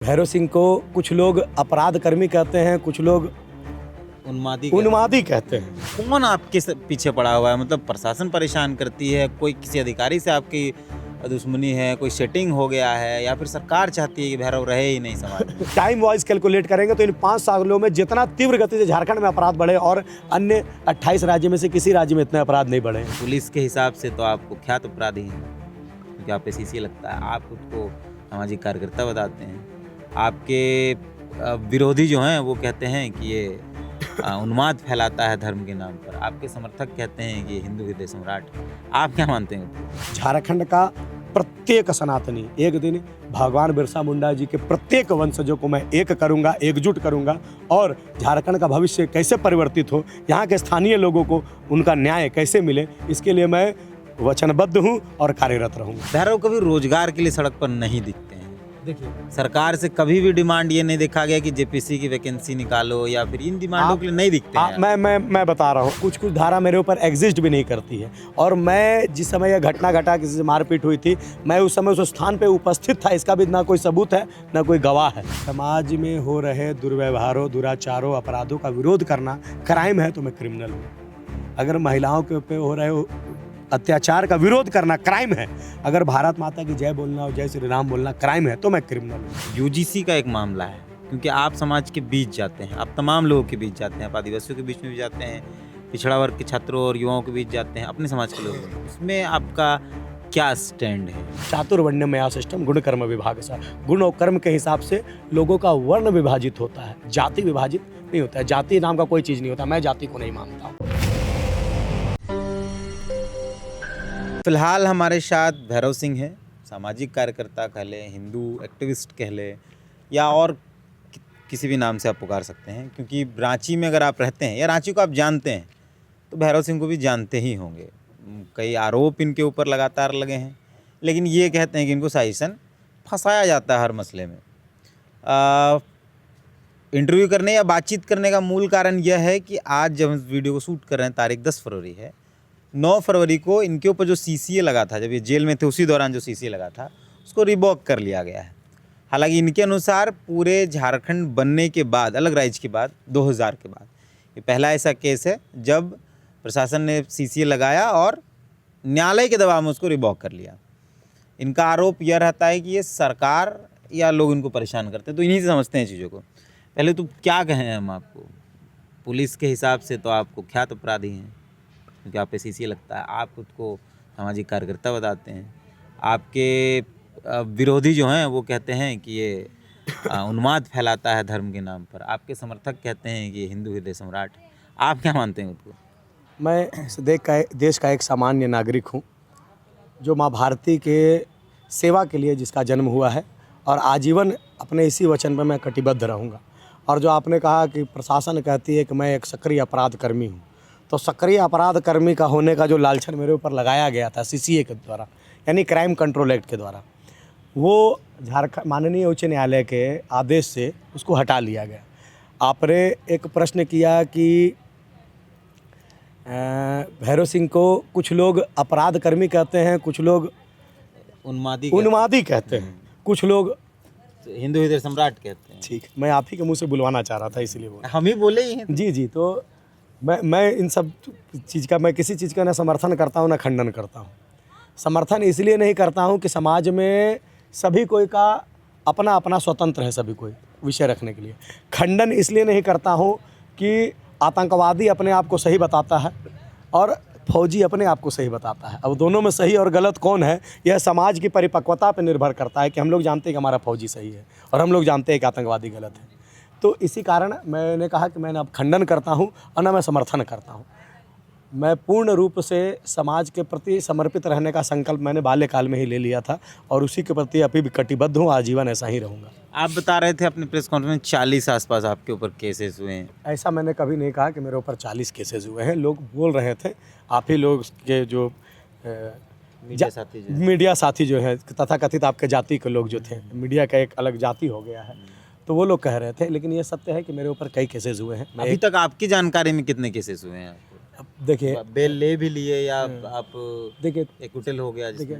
भैरव सिंह को कुछ लोग अपराध कर्मी कहते हैं, कुछ लोग उन्मादी कहते हैं। कौन आपके पीछे पड़ा हुआ है? मतलब प्रशासन परेशान करती है, कोई किसी अधिकारी से आपकी दुश्मनी है, कोई सेटिंग हो गया है, या फिर सरकार चाहती है कि भैरव रहे ही नहीं समाज में? टाइम वाइज कैलकुलेट करेंगे तो इन 5 सालों में जितना तीव्र गति से झारखंड में अपराध बढ़े और अन्य 28 राज्य में से किसी राज्य में इतने अपराध नहीं बढ़े। पुलिस के हिसाब से तो आप कुख्यात अपराधी हैं, क्योंकि आप पे सीसी लगता है। आप खुद को सामाजिक कार्यकर्ता बताते हैं। आपके विरोधी जो हैं वो कहते हैं कि ये उन्माद फैलाता है धर्म के नाम पर। आपके समर्थक कहते हैं कि ये हिंदू हृदय सम्राट है। आप क्या मानते हैं? झारखंड का प्रत्येक सनातनी एक दिन भगवान बिरसा मुंडा जी के प्रत्येक वंशजों को मैं एक करूंगा, एकजुट करूंगा और झारखंड का भविष्य कैसे परिवर्तित हो, यहाँ के स्थानीय लोगों को उनका न्याय कैसे मिले, इसके लिए मैं वचनबद्ध हूँ और कार्यरत रहूँगा। भैरव कभी रोजगार के लिए सड़क पर नहीं दिखते हैं। देखिए, सरकार से कभी भी डिमांड ये नहीं देखा गया कि जेपीसी की वैकेंसी निकालो, या फिर इन डिमांडों के लिए नहीं दिखते हैं। मैं बता रहा हूँ, कुछ धारा मेरे ऊपर एग्जिस्ट भी नहीं करती है। और मैं जिस समय यह घटना घटा, किसी से मारपीट हुई थी, मैं उस समय उस स्थान पे उपस्थित था। इसका भी ना कोई सबूत है, ना कोई गवाह है। समाज में हो रहे दुर्व्यवहारों, दुराचारों, अपराधों का विरोध करना क्राइम है तो मैं क्रिमिनल हूँ। अगर महिलाओं के ऊपर हो रहे अत्याचार का विरोध करना क्राइम है, अगर भारत माता की जय बोलना और जय श्री राम बोलना क्राइम है तो मैं क्रिमिनल हूँ। यूजीसी का एक मामला है, क्योंकि आप समाज के बीच जाते हैं, आप तमाम लोगों के बीच जाते हैं, आप आदिवासियों के बीच में भी जाते हैं, पिछड़ा वर्ग के छात्रों और युवाओं के बीच जाते हैं, अपने समाज के लोग। उसमें आपका क्या स्टैंड है? चातुर्वर्ण्यमया सिस्टम गुण कर्म विभाग सा, गुण और कर्म के हिसाब से लोगों का वर्ण विभाजित होता है, जाति विभाजित नहीं होता है। जाति नाम का कोई चीज़ नहीं होता, मैं जाति को नहीं मानता। फिलहाल हमारे साथ भैरव सिंह हैं, सामाजिक कार्यकर्ता कह लें, हिंदू एक्टिविस्ट कह लें, या और किसी भी नाम से आप पुकार सकते हैं, क्योंकि रांची में अगर आप रहते हैं या रांची को आप जानते हैं तो भैरव सिंह को भी जानते ही होंगे। कई आरोप इनके ऊपर लगातार लगे हैं, लेकिन ये कहते हैं कि इनको साजिशन फंसाया जाता है हर मसले में। इंटरव्यू करने या बातचीत करने का मूल कारण यह है कि आज जब हम वीडियो को शूट कर रहे हैं, तारीख 10 फरवरी है, 9 फरवरी को इनके ऊपर जो सीसीए लगा था, जब ये जेल में थे उसी दौरान जो सीसीए लगा था उसको रिवॉक कर लिया गया है। हालांकि इनके अनुसार पूरे झारखंड बनने के बाद, अलग राज्य के बाद, 2000 के बाद ये पहला ऐसा केस है जब प्रशासन ने सीसीए लगाया और न्यायालय के दबाव में उसको रिवॉक कर लिया। इनका आरोप यह रहता है कि ये सरकार या लोग इनको परेशान करते हैं, तो इन्हीं से समझते हैं चीज़ों को। पहले तो क्या कहें हम आपको, पुलिस के हिसाब से तो आप कुख्यात अपराधी हैं, क्योंकि आप पे सीसी लगता है। आप खुद को सामाजिक कार्यकर्ता बताते हैं। आपके विरोधी जो हैं वो कहते हैं कि ये उन्माद फैलाता है धर्म के नाम पर। आपके समर्थक कहते हैं कि ये हिंदू हृदय सम्राट है। आप क्या मानते हैं उसको? मैं इस देश का एक सामान्य नागरिक हूँ, जो माँ भारती के सेवा के लिए जिसका जन्म हुआ है, और आजीवन अपने इसी वचन पर मैं कटिबद्ध रहूँगा। और जो आपने कहा कि प्रशासन कहती है कि मैं एक सक्रिय अपराध कर्मी हूँ, तो सक्रिय अपराध कर्मी का होने का जो लालछन मेरे ऊपर लगाया गया था सीसीए के द्वारा, यानी क्राइम कंट्रोल एक्ट के द्वारा, वो झारखंड माननीय उच्च न्यायालय के आदेश से उसको हटा लिया गया। आपने एक प्रश्न किया कि भैरव सिंह को कुछ लोग अपराध कर्मी कहते हैं, कुछ लोग उन्मादी कहते हैं, कुछ लोग हिंदू हृदय सम्राट कहते हैं। ठीक, मैं आप ही के मुंह से बुलवाना चाह रहा था, इसीलिए बोला। हम ही बोले ही हैं। जी, तो मैं इन सब चीज़ का, मैं किसी चीज़ का ना समर्थन करता हूँ ना खंडन करता हूँ। समर्थन इसलिए नहीं करता हूँ कि समाज में सभी कोई का अपना अपना स्वतंत्र है, सभी कोई विषय रखने के लिए। खंडन इसलिए नहीं करता हूँ कि आतंकवादी अपने आप को सही बताता है और फौजी अपने आप को सही बताता है। अब दोनों में सही और गलत कौन है, यह समाज की परिपक्वता पर निर्भर करता है कि हम लोग जानते हैं कि हमारा फौजी सही है और हम लोग जानते हैं कि आतंकवादी गलत है। तो इसी कारण मैंने कहा कि मैं ना खंडन करता हूँ और ना मैं समर्थन करता हूँ। मैं पूर्ण रूप से समाज के प्रति समर्पित रहने का संकल्प मैंने बाल्यकाल में ही ले लिया था और उसी के प्रति अभी भी कटिबद्ध हूँ, आजीवन ऐसा ही रहूँगा। आप बता रहे थे अपने प्रेस कॉन्फ्रेंस में 40 आसपास आपके ऊपर केसेस हुए हैं। ऐसा मैंने कभी नहीं कहा कि मेरे ऊपर 40 केसेस हुए हैं। लोग बोल रहे थे, आप ही लोग के जो मीडिया साथी जो है, तथाकथित आपके जाति के लोग जो थे, मीडिया का एक अलग जाति हो गया है, तो वो लोग कह रहे थे, लेकिन ये सत्य है कि मेरे ऊपर कई केसेस हुए हैं। अभी तक आपकी जानकारी में कितने केसेस हुए हैं? अब देखिए, बेल ले भी लिए या आप देखिए एक्विटल हो गया? देखिए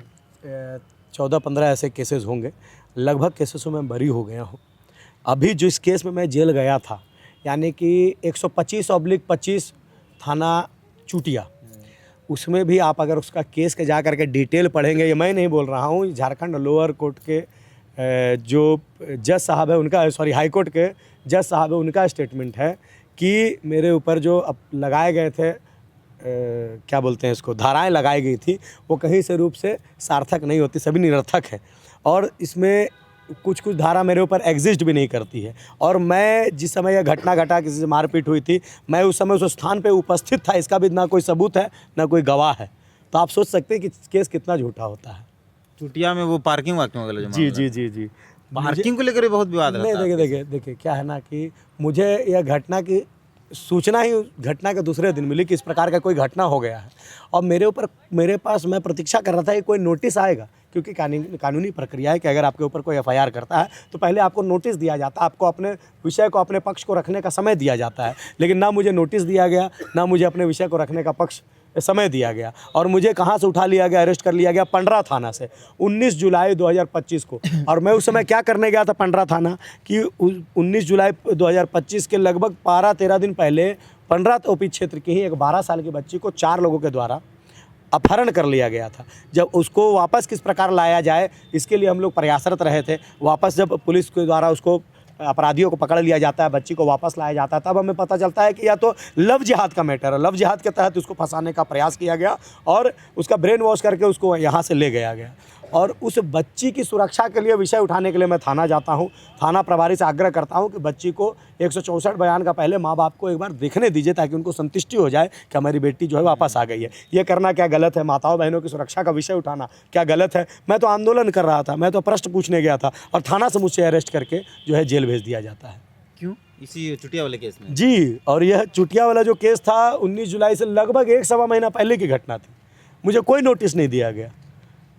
14-15 ऐसे केसेस होंगे, लगभग केसेसों में बरी हो गया हूँ। अभी जिस केस में मैं जेल गया था, यानी कि 125/25 थाना चूटिया, उसमें भी आप अगर उसका केस के जा करके डिटेल पढ़ेंगे, ये मैं नहीं बोल रहा हूँ, झारखंड लोअर कोर्ट के जो जज साहब है उनका, सॉरी हाई कोर्ट के जज साहब है उनका स्टेटमेंट है कि मेरे ऊपर जो अब लगाए गए थे क्या बोलते हैं इसको, धाराएं लगाई गई थी, वो कहीं से रूप से सार्थक नहीं होती, सभी निरर्थक है। और इसमें कुछ कुछ धारा मेरे ऊपर एग्जिस्ट भी नहीं करती है। और मैं जिस समय यह घटना घटा, किसी से मारपीट हुई थी, मैं उस समय उस स्थान पे उपस्थित था, इसका भी ना कोई सबूत है ना कोई गवाह है। तो आप सोच सकते हैं कि केस कितना झूठा होता है। चुटिया में वो पार्किंग वाकिंग वाला जो जी मामला जी जी जी पार्किंग को लेकर भी बहुत विवाद नहीं, रहता है। देखिए क्या है ना कि मुझे यह घटना की सूचना ही घटना के दूसरे दिन मिली कि इस प्रकार का कोई घटना हो गया है। और मेरे पास मैं प्रतीक्षा कर रहा था कि कोई नोटिस आएगा, क्योंकि कानूनी प्रक्रिया है कि अगर आपके ऊपर कोई एफआईआर करता है तो पहले आपको नोटिस दिया जाता है, आपको अपने विषय को, अपने पक्ष को रखने का समय दिया जाता है। लेकिन ना मुझे नोटिस दिया गया, ना मुझे अपने विषय को रखने का समय दिया गया। और मुझे कहाँ से उठा लिया गया, अरेस्ट कर लिया गया, पंडरा थाना से 19 जुलाई 2025 को। और मैं उस समय क्या करने गया था पंडरा थाना कि 19 जुलाई 2025 के लगभग 12-13 दिन पहले पंडरा ओपी क्षेत्र की ही एक 12 साल की बच्ची को 4 लोगों के द्वारा अपहरण कर लिया गया था। जब उसको वापस किस प्रकार लाया जाए, इसके लिए हम लोग प्रयासरत रहे थे। वापस जब पुलिस के द्वारा उसको, अपराधियों को पकड़ लिया जाता है, बच्ची को वापस लाया जाता है, तब हमें पता चलता है कि या तो लव जिहाद का मैटर है, लव जिहाद के तहत उसको फंसाने का प्रयास किया गया और उसका ब्रेन वॉश करके उसको यहाँ से ले गया गया। और उस बच्ची की सुरक्षा के लिए विषय उठाने के लिए मैं थाना जाता हूँ, थाना प्रभारी से आग्रह करता हूँ कि बच्ची को 164 बयान का पहले माँ बाप को एक बार देखने दीजिए, ताकि उनको संतुष्टि हो जाए कि हमारी बेटी जो है वापस आ गई है। ये करना क्या गलत है? माताओं बहनों की सुरक्षा का विषय उठाना क्या गलत है? मैं तो आंदोलन कर रहा था, मैं तो प्रश्न पूछने गया था, और थाना से मुझसे अरेस्ट करके जो है जेल भेज दिया जाता है। क्यों? इसी चुटिया वाले केस में? जी, और यह चुटिया वाला जो केस था 19 जुलाई से लगभग 1-1.25 महीना पहले की घटना थी। मुझे कोई नोटिस नहीं दिया गया,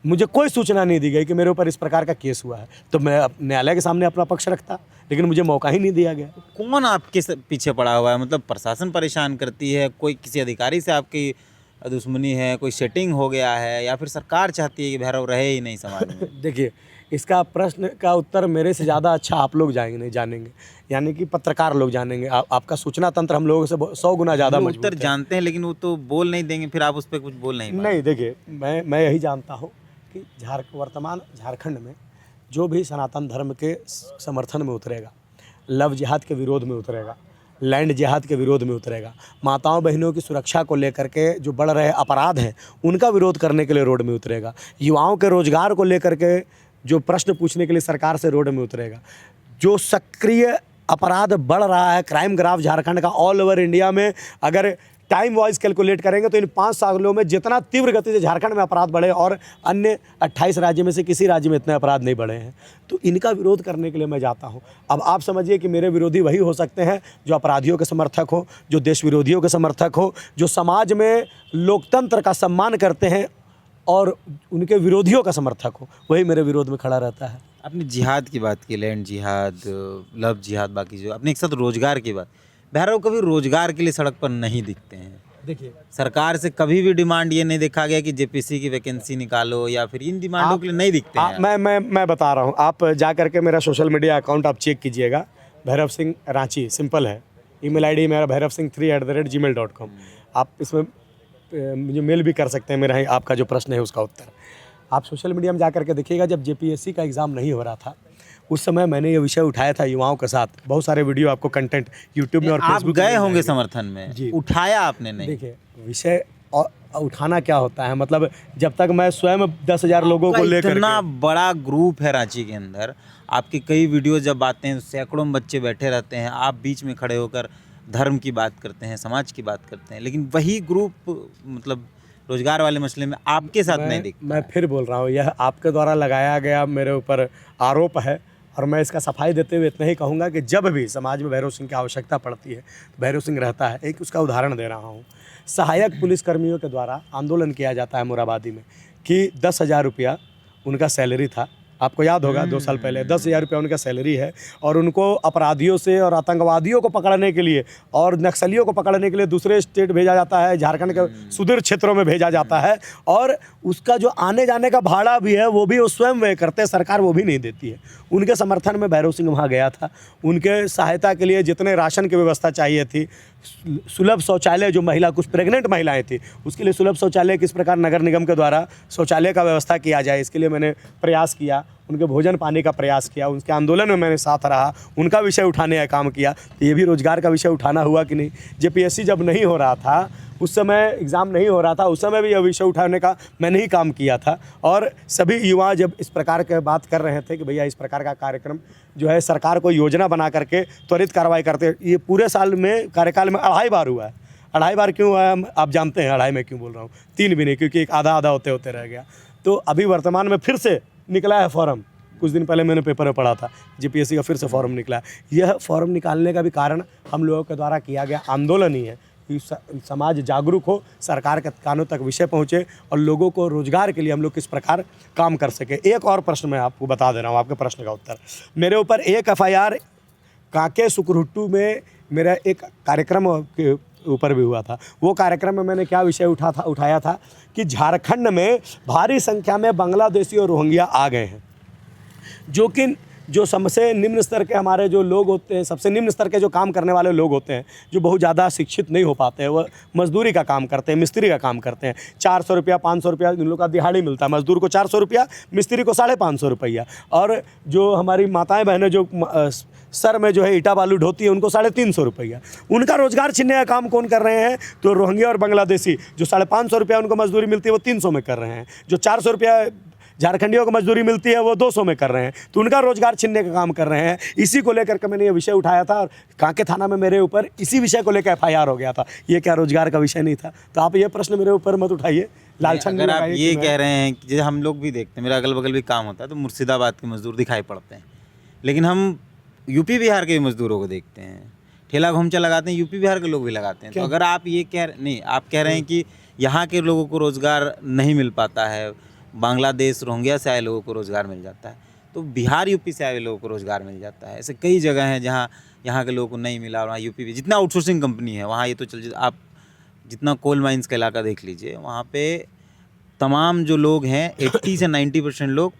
मुझे कोई सूचना नहीं दी गई कि मेरे ऊपर इस प्रकार का केस हुआ है। तो मैं न्यायालय के सामने अपना पक्ष रखता, लेकिन मुझे मौका ही नहीं दिया गया। कौन आपके पीछे पड़ा हुआ है? मतलब प्रशासन परेशान करती है, कोई किसी अधिकारी से आपकी दुश्मनी है, कोई सेटिंग हो गया है, या फिर सरकार चाहती है कि भैरव रहे ही नहीं समाज में? देखिए, इसका प्रश्न का उत्तर मेरे से ज़्यादा अच्छा आप लोग जानेंगे, यानी कि पत्रकार लोग जानेंगे। आपका सूचना तंत्र हम लोगों से 100 गुना ज़्यादा मजबूत उत्तर है। जानते हैं, लेकिन वो तो बोल नहीं देंगे, फिर आप उस पर कुछ बोल नहीं पाएंगे। नहीं, देखिए, मैं यही जानता हूँ कि वर्तमान झारखंड में जो भी सनातन धर्म के समर्थन में उतरेगा, लव जिहाद के विरोध में उतरेगा, लैंड जिहाद के विरोध में उतरेगा, माताओं बहनों की सुरक्षा को लेकर के जो बढ़ रहे अपराध हैं उनका विरोध करने के लिए रोड में उतरेगा, युवाओं के रोजगार को लेकर के जो प्रश्न पूछने के लिए सरकार से रोड में उतरेगा, जो सक्रिय अपराध बढ़ रहा है, क्राइम ग्राफ झारखंड का ऑल ओवर इंडिया में अगर टाइम वाइज कैलकुलेट करेंगे तो इन 5 सालों में जितना तीव्र गति से झारखंड में अपराध बढ़े और अन्य 28 राज्य में से किसी राज्य में इतने अपराध नहीं बढ़े हैं, तो इनका विरोध करने के लिए मैं जाता हूं। अब आप समझिए कि मेरे विरोधी वही हो सकते हैं जो अपराधियों के समर्थक हो, जो देश विरोधियों के समर्थक हो, जो समाज में लोकतंत्र का सम्मान करते हैं और उनके विरोधियों का समर्थक हो, वही मेरे विरोध में खड़ा रहता है। आपने जिहाद की बात की, लैंड जिहाद, लव जिहाद, बाकी जो आपने एक साथ रोजगार की बात, भैरव कभी रोजगार के लिए सड़क पर नहीं दिखते हैं। देखिए, सरकार से कभी भी डिमांड ये नहीं देखा गया कि जेपीसी की वैकेंसी निकालो, या फिर इन डिमांडों के लिए नहीं दिखते हैं। मैं बता रहा हूँ, आप जा करके मेरा सोशल मीडिया अकाउंट आप चेक कीजिएगा, भैरव सिंह रांची, सिंपल है। ईमेल आईडी मेरा bhairavsingh3@gmail.com। आप इसमें मुझे मेल भी कर सकते हैं। मेरा आपका जो प्रश्न है उसका उत्तर आप सोशल मीडिया में जा करके देखिएगा। जब जेपीएससी का एग्ज़ाम नहीं हो रहा था उस समय मैंने ये विषय उठाया था युवाओं के साथ, बहुत सारे वीडियो आपको कंटेंट यूट्यूब में और आप फेसबुक गए होंगे समर्थन में जी। उठाया आपने नहीं? देखिए, विषय उठाना क्या होता है, मतलब जब तक मैं स्वयं 10,000 लोगों को लेकर इतना बड़ा ग्रुप है रांची के अंदर, आपके कई वीडियो जब आते हैं सैकड़ों बच्चे बैठे रहते हैं, आप बीच में खड़े होकर धर्म की बात करते हैं, समाज की बात करते हैं, लेकिन वही ग्रुप मतलब रोजगार वाले मसले में आपके साथ नहीं दिखता। मैं फिर बोल रहा हूँ, यह आपके द्वारा लगाया गया मेरे ऊपर आरोप है और मैं इसका सफाई देते हुए इतना ही कहूँगा कि जब भी समाज में भैरव सिंह की आवश्यकता पड़ती है तो भैरव सिंह रहता है। एक उसका उदाहरण दे रहा हूँ, सहायक पुलिसकर्मियों के द्वारा आंदोलन किया जाता है मुराबादी में कि 10,000 रुपया उनका सैलरी था आपको याद होगा 2 साल पहले 10,000 रुपया उनका सैलरी है, और उनको अपराधियों से और आतंकवादियों को पकड़ने के लिए और नक्सलियों को पकड़ने के लिए दूसरे स्टेट भेजा जाता है, झारखंड के सुदूर क्षेत्रों में भेजा जाता है, और उसका जो आने जाने का भाड़ा भी है वो भी वो स्वयं व्यय करते हैं, सरकार वो भी नहीं देती है। उनके समर्थन में भैरव सिंह वहाँ गया था, उनके सहायता के लिए जितने राशन की व्यवस्था चाहिए थी, सुलभ शौचालय, जो महिला कुछ प्रेग्नेंट महिलाएं थी उसके लिए सुलभ शौचालय किस प्रकार नगर निगम के द्वारा शौचालय का व्यवस्था किया जाए, इसके लिए मैंने प्रयास किया, उनके भोजन पाने का प्रयास किया, उनके आंदोलन में मैंने साथ रहा, उनका विषय उठाने का काम किया। तो ये भी रोजगार का विषय उठाना हुआ कि नहीं। जेपीएससी जब नहीं हो रहा था, उस समय एग्ज़ाम नहीं हो रहा था, उस समय भी यह विषय उठाने का मैंने ही काम किया था। और सभी युवा जब इस प्रकार के बात कर रहे थे कि भैया इस प्रकार का कार्यक्रम जो है सरकार को योजना बना करके त्वरित कार्रवाई करते, ये पूरे साल में कार्यकाल में 2.5 बार हुआ है। 2.5 बार क्यों हुआ है आप जानते हैं? 2.5 में क्यों बोल रहा हूँ, 3 भी नहीं, क्योंकि एक आधा होते होते रह गया। तो अभी वर्तमान में फिर से निकला है फॉर्म, कुछ दिन पहले मैंने पेपर में पढ़ा था, जेपीएससी का फिर से फॉर्म निकला है। यह फॉर्म निकालने का भी कारण हम लोगों के द्वारा किया गया आंदोलन ही है कि समाज जागरूक हो, सरकार के कानों तक विषय पहुँचे और लोगों को रोजगार के लिए हम लोग किस प्रकार काम कर सके। एक और प्रश्न मैं आपको बता दे रहा हूँ, आपके प्रश्न का उत्तर। मेरे ऊपर एक FIR काके सुकुरहुट्टू में मेरा एक कार्यक्रम के ऊपर भी हुआ था। वो कार्यक्रम में मैंने क्या विषय उठाया था कि झारखंड में भारी संख्या में बांग्लादेशी और रोहिंग्या आ गए हैं, जो सबसे निम्न स्तर के हमारे जो लोग होते हैं, सबसे निम्न स्तर के जो काम करने वाले लोग होते हैं, जो बहुत ज़्यादा शिक्षित नहीं हो पाते हैं, वह मजदूरी का काम करते हैं, मिस्त्री का काम करते हैं। 400 रुपया 500 रुपया इन लोग का दिहाड़ी मिलता है, मजदूर को 400 रुपया, मिस्त्री को 550 रुपया। और जो हमारी माताएं बहनें जो सर में जो है ईटा बालू ढोती है, उनको 350 रुपया। उनका रोजगार छीनने का काम कौन कर रहे हैं? तो रोहिंग्या और बांग्लादेशी, जो 550 रुपया उनको मजदूरी मिलती है वो 300 में कर रहे हैं, जो 400 रुपया झारखंडियों को मजदूरी मिलती है वो 200 में कर रहे हैं। तो उनका रोजगार छीनने का काम कर रहे हैं। इसी को लेकर के मैंने ये विषय उठाया था, और कांके थाना में मेरे ऊपर इसी विषय को लेकर FIR हो गया था। ये क्या रोजगार का विषय नहीं था? तो आप ये प्रश्न मेरे ऊपर मत उठाइए। लालचंद, अगर आप ये कह रहे हैं कि जैसे हम लोग भी देखते हैं, मेरा अगल बगल भी काम होता है तो मुर्शिदाबाद के मजदूर दिखाई पड़ते हैं, लेकिन हम यूपी बिहार के मजदूरों को देखते हैं, ठेला घुमचा लगाते हैं, यूपी बिहार के लोग भी लगाते हैं। तो अगर आप ये आप कह रहे हैं कि यहाँ के लोगों को रोज़गार नहीं मिल पाता है, बांग्लादेश रोहिंग्या से आए लोगों को रोज़गार मिल जाता है, तो बिहार यूपी से आए लोगों को रोज़गार मिल जाता है। ऐसे कई जगह हैं जहाँ यहाँ के लोगों को नहीं मिला, और वहाँ यूपी भी जितना आउटसोर्सिंग कंपनी है वहाँ, ये तो चल, आप जितना कोल माइंस का इलाका देख लीजिए, वहाँ पे तमाम जो लोग हैं 80 से 90% लोग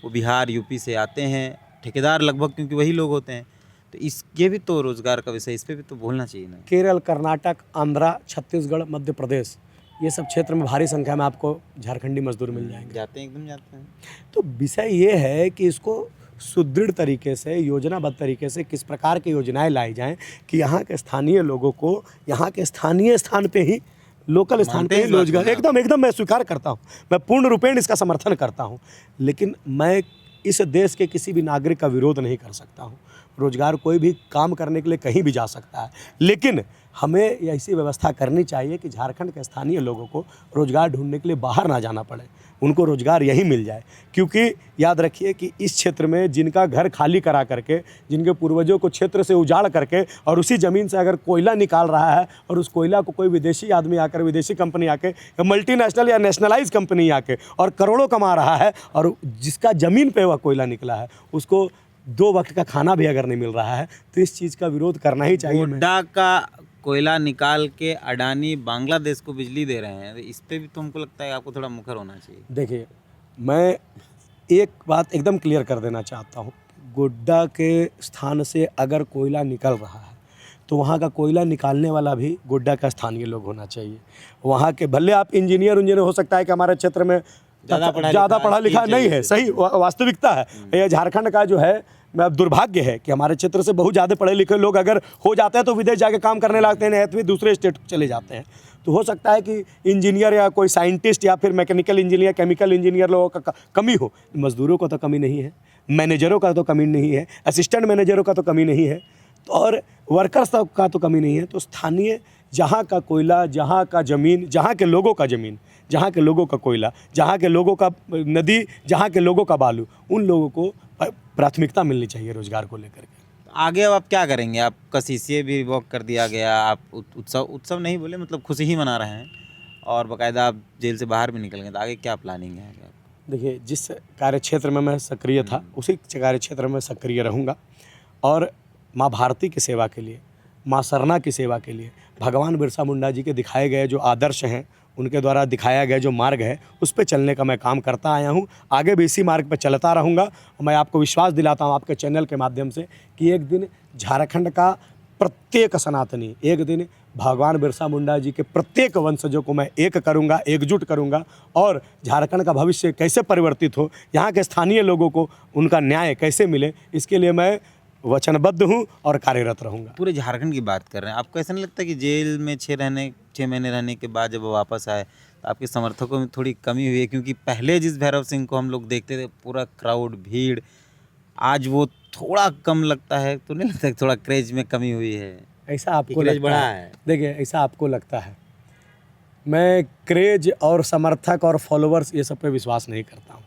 वो बिहार यूपी से आते हैं, ठेकेदार लगभग, क्योंकि वही लोग होते हैं। तो ये भी तो रोज़गार का विषय, इस पर भी तो बोलना चाहिए ना। केरल, कर्नाटक, आंध्रा, छत्तीसगढ़, मध्य प्रदेश, ये सब क्षेत्र में भारी संख्या में आपको झारखंडी मजदूर मिल जाएंगे। जाते हैं, एकदम जाते हैं। तो विषय ये है कि इसको सुदृढ़ तरीके से, योजनाबद्ध तरीके से किस प्रकार की योजनाएं लाई जाएं कि यहाँ के स्थानीय लोगों को यहाँ के स्थानीय स्थान पे ही, लोकल स्थान पे ही रोजगार। एकदम मैं स्वीकार करता हूँ, मैं पूर्ण रूपेण इसका समर्थन करता हूँ, लेकिन मैं इस देश के किसी भी नागरिक का विरोध नहीं कर सकता हूँ। रोजगार कोई भी काम करने के लिए कहीं भी जा सकता है, लेकिन हमें ऐसी व्यवस्था करनी चाहिए कि झारखंड के स्थानीय लोगों को रोजगार ढूंढने के लिए बाहर ना जाना पड़े, उनको रोजगार यहीं मिल जाए। क्योंकि याद रखिए कि इस क्षेत्र में जिनका घर खाली करा करके, जिनके पूर्वजों को क्षेत्र से उजाड़ करके और उसी ज़मीन से अगर कोयला निकाल रहा है, और उस कोयला को कोई विदेशी आदमी आकर, विदेशी कंपनी आके, या मल्टीनेशनल या नेशनलाइज कंपनी आके और करोड़ों कमा रहा है, और जिसका ज़मीन पे वह कोयला निकला है उसको 2 वक्त का खाना भी अगर नहीं मिल रहा है, तो इस चीज़ का विरोध करना ही चाहिए। गोड्डा का कोयला निकाल के अडानी बांग्लादेश को बिजली दे रहे हैं, तो इस पे भी तो हमको लगता है आपको थोड़ा मुखर होना चाहिए। देखिए, मैं एक बात एकदम क्लियर कर देना चाहता हूँ, गोड्डा के स्थान से अगर कोयला निकल रहा है तो वहाँ का कोयला निकालने वाला भी गोड्डा का स्थानीय लोग होना चाहिए। वहाँ के भले आप इंजीनियर हो सकता है कि हमारे क्षेत्र में ज़्यादा पढ़ा लिखा नहीं है, सही वास्तविकता है। यह झारखंड का जो है दुर्भाग्य है कि हमारे क्षेत्र से बहुत ज़्यादा पढ़े लिखे लोग अगर हो जाते हैं तो विदेश जाके काम करने लगते हैं, नहीं दूसरे स्टेट चले जाते हैं। तो हो सकता है कि इंजीनियर या कोई साइंटिस्ट या फिर मैकेनिकल इंजीनियर, केमिकल इंजीनियर लोगों का कमी हो, मजदूरों का तो कमी नहीं है, मैनेजरों का तो कमी नहीं है, असिस्टेंट मैनेजरों का तो कमी नहीं है, तो और वर्कर्स का तो कमी नहीं है। तो स्थानीय जहाँ का कोयला, जहाँ का ज़मीन, जहाँ के लोगों का ज़मीन, जहाँ के लोगों का कोयला, जहाँ के लोगों का नदी, जहाँ के लोगों का बालू, उन लोगों को प्राथमिकता मिलनी चाहिए रोजगार को लेकर के। आगे अब आप क्या करेंगे? आपका CCA भी रिवॉक कर दिया गया, आप उत्सव नहीं बोले, मतलब खुशी ही मना रहे हैं, और बाकायदा आप जेल से बाहर भी निकल गए, तो आगे क्या प्लानिंग है? देखिए, जिस कार्यक्षेत्र में मैं सक्रिय था उसी कार्यक्षेत्र में सक्रिय रहूँगा और माँ भारती की सेवा के लिए, माँ सरना की सेवा के लिए, भगवान बिरसा मुंडा जी के दिखाए गए जो आदर्श हैं, उनके द्वारा दिखाया गया जो मार्ग है, उस पे चलने का मैं काम करता आया हूँ। आगे भी इसी मार्ग पे चलता रहूँगा और मैं आपको विश्वास दिलाता हूँ आपके चैनल के माध्यम से कि एक दिन झारखंड का प्रत्येक सनातनी, एक दिन भगवान बिरसा मुंडा जी के प्रत्येक वंशजों को मैं एक करूंगा, एकजुट करूंगा और झारखंड का भविष्य कैसे परिवर्तित हो, यहाँ के स्थानीय लोगों को उनका न्याय कैसे मिले, इसके लिए मैं वचनबद्ध हूँ और कार्यरत रहूँगा। पूरे झारखंड की बात कर रहे हैं, आपको ऐसा नहीं लगता कि जेल में 6 महीने रहने के बाद जब वो वापस आए तो आपके समर्थकों में थोड़ी कमी हुई है? क्योंकि पहले जिस भैरव सिंह को हम लोग देखते थे, पूरा क्राउड, भीड़, आज वो थोड़ा कम लगता है, तो नहीं लगता कि थोड़ा क्रेज में कमी हुई है? ऐसा आपको क्रेज लगता बढ़ा है? है? देखिए, ऐसा आपको लगता है। मैं क्रेज और समर्थक और फॉलोअर्स ये सब पे विश्वास नहीं करता हूँ।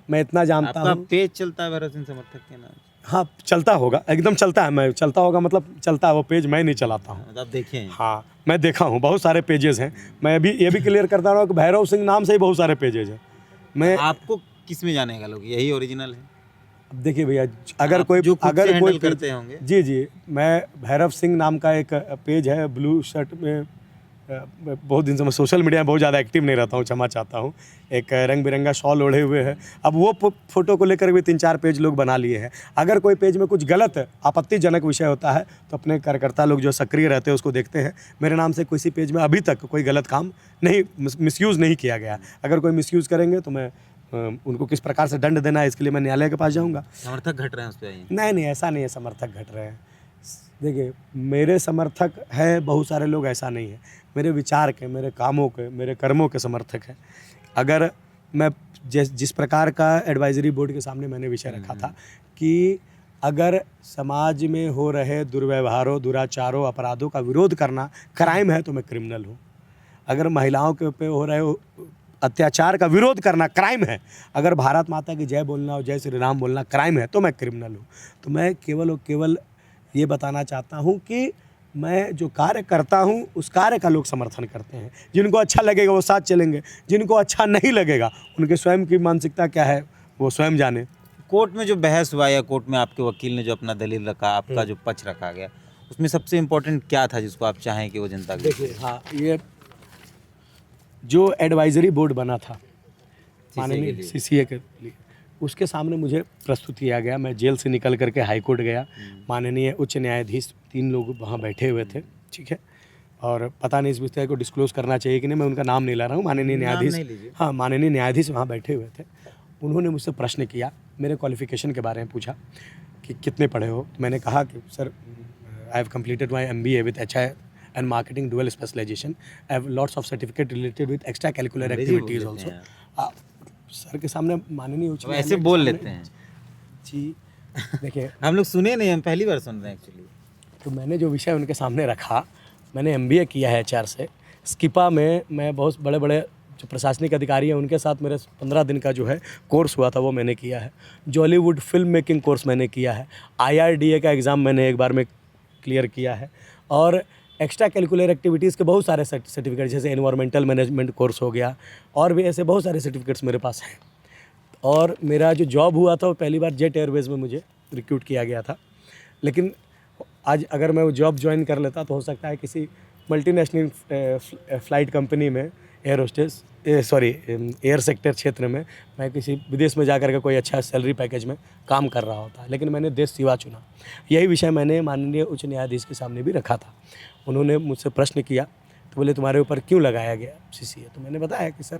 मैं इतना जानता आपका हूँ। पेज चलता है भैरव सिंह समर्थक के नाम? हाँ, चलता होगा, एकदम चलता है। मैं चलता होगा मतलब चलता है, वो पेज मैं नहीं चलाता हूँ। आप देखे हैं? हाँ, मैं देखा हूँ, बहुत सारे पेजेस हैं। मैं अभी ये भी क्लियर करता रहा हूँ कि भैरव सिंह नाम से ही बहुत सारे पेजेज हैं। मैं आपको किस में जानेगा लोग, यही ओरिजिनल है? अब देखिए भैया, अगर आप कोई जो खुद से हैंडल पेज- करते होंगे। जी, मैं भैरव सिंह नाम का एक पेज है, ब्लू शर्ट में। बहुत दिन से मैं सोशल मीडिया में बहुत ज़्यादा एक्टिव नहीं रहता हूँ, क्षमा चाहता हूँ। एक रंग बिरंगा शॉल ओढ़े हुए है। अब वो फोटो को लेकर भी 3-4 पेज लोग बना लिए हैं। अगर कोई पेज में कुछ गलत आपत्तिजनक विषय होता है तो अपने कार्यकर्ता लोग जो सक्रिय रहते हैं उसको देखते हैं। मेरे नाम से किसी पेज में अभी तक कोई गलत काम नहीं, मिसयूज़ नहीं किया गया। अगर कोई मिसयूज़ करेंगे तो मैं उनको किस प्रकार से दंड देना है इसके लिए मैं न्यायालय के पास जाऊँगा। समर्थक घट रहे हैं उस पर? नहीं, ऐसा नहीं है समर्थक घट रहे हैं। देखिए, मेरे समर्थक है बहुत सारे लोग, ऐसा नहीं है। मेरे विचार के, मेरे कामों के, मेरे कर्मों के समर्थक हैं। अगर मैं जिस प्रकार का एडवाइजरी बोर्ड के सामने मैंने विषय रखा था कि अगर समाज में हो रहे दुर्व्यवहारों, दुराचारों, अपराधों का विरोध करना क्राइम है तो मैं क्रिमिनल हूँ। अगर महिलाओं के ऊपर हो रहे अत्याचार का विरोध करना क्राइम है, अगर भारत माता की जय बोलना और जय श्री राम बोलना क्राइम है तो मैं क्रिमिनल हूँ। तो मैं केवल और केवल ये बताना चाहता हूँ कि मैं जो कार्य करता हूँ उस कार्य का लोग समर्थन करते हैं। जिनको अच्छा लगेगा वो साथ चलेंगे, जिनको अच्छा नहीं लगेगा उनके स्वयं की मानसिकता क्या है वो स्वयं जाने। कोर्ट में जो बहस हुआ या कोर्ट में आपके वकील ने जो अपना दलील रखा, आपका जो पक्ष रखा गया, उसमें सबसे इम्पोर्टेंट क्या था जिसको आप चाहें कि वो जनता को? देखिए, हाँ, ये जो एडवाइजरी बोर्ड बना था माननीय सीसीए के लिए, उसके सामने मुझे प्रस्तुत किया गया। मैं जेल से निकल करके हाई कोर्ट गया। माननीय उच्च न्यायाधीश 3 लोग वहाँ बैठे हुए थे, ठीक है। और पता नहीं इस विषय को डिस्क्लोज करना चाहिए कि नहीं, मैं उनका नाम नहीं ला रहा हूँ। माननीय न्यायाधीश, हाँ, माननीय न्यायाधीश वहाँ बैठे हुए थे। उन्होंने मुझसे प्रश्न किया, मेरे क्वालिफिकेशन के बारे में पूछा कि कितने पढ़े हो। मैंने कहा कि sir, I have completed my MBA with HI and marketing dual specialization. I have lots of certificate related with extra curricular activities also. Sir के सामने माननीय उच्च न्यायालय ऐसे बोल लेते हैं जी। देखिए, हम लोग सुने नहीं, हम पहली बार सुन रहे हैं एक्चुअली। तो मैंने जो विषय उनके सामने रखा, मैंने MBA किया है HR से। स्किपा में मैं बहुत बड़े बड़े जो प्रशासनिक अधिकारी हैं उनके साथ मेरे 15 दिन का जो है कोर्स हुआ था वो मैंने किया है। जॉलीवुड फिल्म मेकिंग कोर्स मैंने किया है। IRDA का एग्ज़ाम मैंने एक बार में क्लियर किया है। और एक्स्ट्रा कैरिकुलर एक्टिविटीज़ के बहुत सारे सर्टिफिकेट, जैसे एनवायरमेंटल मैनेजमेंट कोर्स हो गया, और भी ऐसे बहुत सारे सर्टिफिकेट्स मेरे पास हैं। और मेरा जो जॉब हुआ था वो पहली बार जेट एयरवेज़ में मुझे रिक्रूट किया गया था। लेकिन आज अगर मैं वो जॉब ज्वाइन कर लेता तो हो सकता है किसी मल्टीनेशनल फ़्लाइट कंपनी में एयर सेक्टर क्षेत्र में मैं किसी विदेश में जाकर के कोई अच्छा सैलरी पैकेज में काम कर रहा होता। लेकिन मैंने देश सेवा चुना। यही विषय मैंने माननीय उच्च न्यायाधीश के सामने भी रखा था। उन्होंने मुझसे प्रश्न किया तो बोले तुम्हारे ऊपर क्यों लगाया गया CCA? तो मैंने बताया कि सर,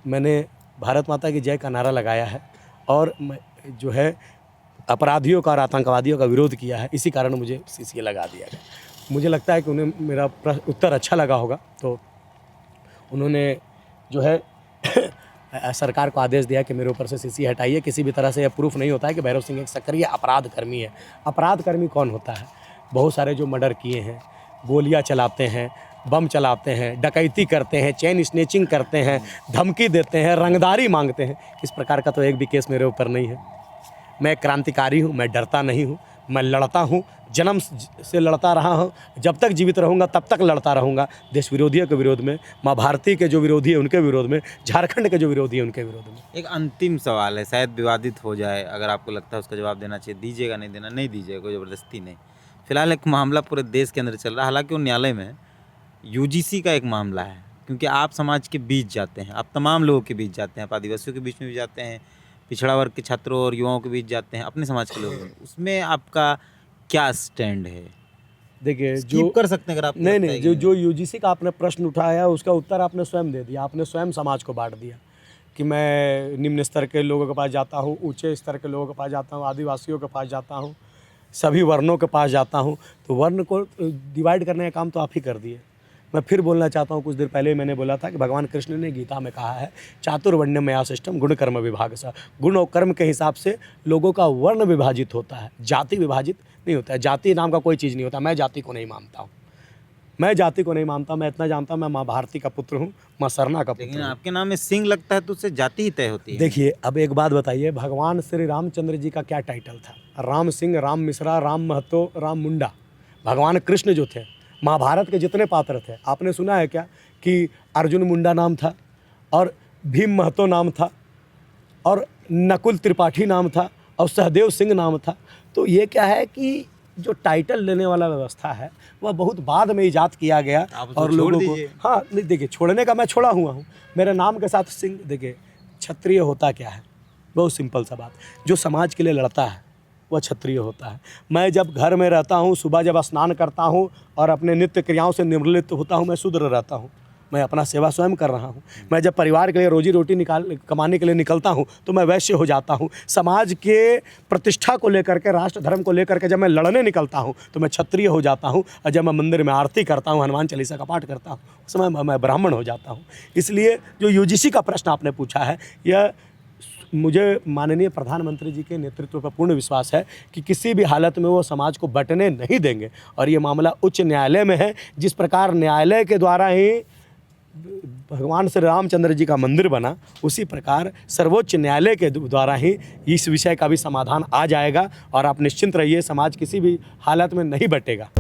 मैंने भारत माता की जय का नारा लगाया है और मैं जो है अपराधियों का और आतंकवादियों का विरोध किया है, इसी कारण मुझे CCA लगा दिया गया। मुझे लगता है कि उन्हें मेरा उत्तर अच्छा लगा होगा, तो उन्होंने जो है सरकार को आदेश दिया कि मेरे ऊपर से CCA हटाइए। किसी भी तरह से यह प्रूफ नहीं होता है कि भैरव सिंह एक सक्रिय अपराधकर्मी है। अपराधकर्मी कौन होता है? बहुत सारे जो मर्डर किए हैं, गोलियां चलाते हैं, बम चलाते हैं, डकैती करते हैं, चेन स्नेचिंग करते हैं, धमकी देते हैं, रंगदारी मांगते हैं। इस प्रकार का तो एक भी केस मेरे ऊपर नहीं है। मैं क्रांतिकारी हूँ, मैं डरता नहीं हूँ। मैं लड़ता हूँ, जन्म से लड़ता रहा हूँ, जब तक जीवित रहूँगा तब तक लड़ता रहूँगा। देश विरोधियों के विरोध में, माँ भारती के जो विरोधी है उनके विरोध में, झारखंड के जो विरोधी है उनके विरोध में। एक अंतिम सवाल है, शायद विवादित हो जाए, अगर आपको लगता है उसका जवाब देना चाहिए, दीजिएगा, नहीं देना नहीं दीजिएगा, कोई ज़बरदस्ती नहीं। फिलहाल एक मामला पूरे देश के अंदर चल रहा है, हालांकि वो न्यायालय में है, यूजीसी का एक मामला है, क्योंकि आप समाज के बीच जाते हैं, आप तमाम लोगों के बीच जाते हैं, आप आदिवासियों के बीच में भी जाते हैं, पिछड़ा वर्ग के छात्रों और युवाओं के बीच जाते हैं, अपने समाज के लोग, उसमें आपका क्या स्टैंड है? देखिए जो कर सकते हैं अगर आप नहीं, जो यूजीसी का आपने प्रश्न उठाया उसका उत्तर आपने स्वयं दे दिया। आपने स्वयं समाज को बांट दिया कि मैं निम्न स्तर के लोगों के पास जाता हूँ, ऊंचे स्तर के लोगों के पास जाता हूँ, आदिवासियों के पास जाता हूँ, सभी वर्णों के पास जाता हूँ। तो वर्ण को डिवाइड करने का काम तो आप ही कर दिए। मैं फिर बोलना चाहता हूँ, कुछ देर पहले मैंने बोला था कि भगवान कृष्ण ने गीता में कहा है, चातुर्वर्ण्य मया सिस्टम गुण कर्म विभाग सा। गुण और कर्म के हिसाब से लोगों का वर्ण विभाजित होता है, जाति विभाजित नहीं होता है। जाति नाम का कोई चीज़ नहीं होता। मैं जाति को नहीं मानता हूँ, मैं जाति को नहीं मानता। मैं इतना जानता हूँ, मैं माँ भारती का पुत्र हूँ, माँ सरना का पुत्र लेकिन हूँ। आपके नाम में सिंह लगता है तो उससे जाति ही तय होती है। देखिए, अब एक बात बताइए, भगवान श्री रामचंद्र जी का क्या टाइटल था? राम सिंह, राम मिश्रा, राम महतो, राम मुंडा। भगवान कृष्ण जो थे, महाभारत के जितने पात्र थे, आपने सुना है क्या कि अर्जुन मुंडा नाम था और भीम महतो नाम था और नकुल त्रिपाठी नाम था और सहदेव सिंह नाम था? तो ये क्या है कि जो टाइटल लेने वाला व्यवस्था है वह बहुत बाद में ईजाद किया गया और लोगों को, हाँ नहीं, देखिए छोड़ने का मैं छोड़ा हुआ हूँ, मेरे नाम के साथ सिंह। देखिए, क्षत्रिय होता क्या है? बहुत सिंपल सा बात, जो समाज के लिए लड़ता है वह क्षत्रिय होता है। मैं जब घर में रहता हूँ, सुबह जब स्नान करता हूँ और अपने नित्य क्रियाओं से निवृत्त होता हूँ, मैं शूद्र रहता हूँ, मैं अपना सेवा स्वयं कर रहा हूँ। मैं जब परिवार के लिए रोजी रोटी कमाने के लिए निकलता हूँ तो मैं वैश्य हो जाता हूँ। समाज के प्रतिष्ठा को लेकर के, राष्ट्र धर्म को लेकर के जब मैं लड़ने निकलता हूँ तो मैं क्षत्रिय हो जाता हूँ। और जब मैं मंदिर में आरती करता हूँ, हनुमान चालीसा का पाठ करता हूँ, उस समय मैं ब्राह्मण हो जाता हूँ। इसलिए जो यूजीसी का प्रश्न आपने पूछा है, यह मुझे माननीय प्रधानमंत्री जी के नेतृत्व पर पूर्ण विश्वास है कि किसी भी हालत में वो समाज को बंटने नहीं देंगे। और ये मामला उच्च न्यायालय में है। जिस प्रकार न्यायालय के द्वारा ही भगवान श्री रामचंद्र जी का मंदिर बना, उसी प्रकार सर्वोच्च न्यायालय के द्वारा ही इस विषय का भी समाधान आ जाएगा। और आप निश्चिंत रहिए, समाज किसी भी हालत में नहीं बटेगा।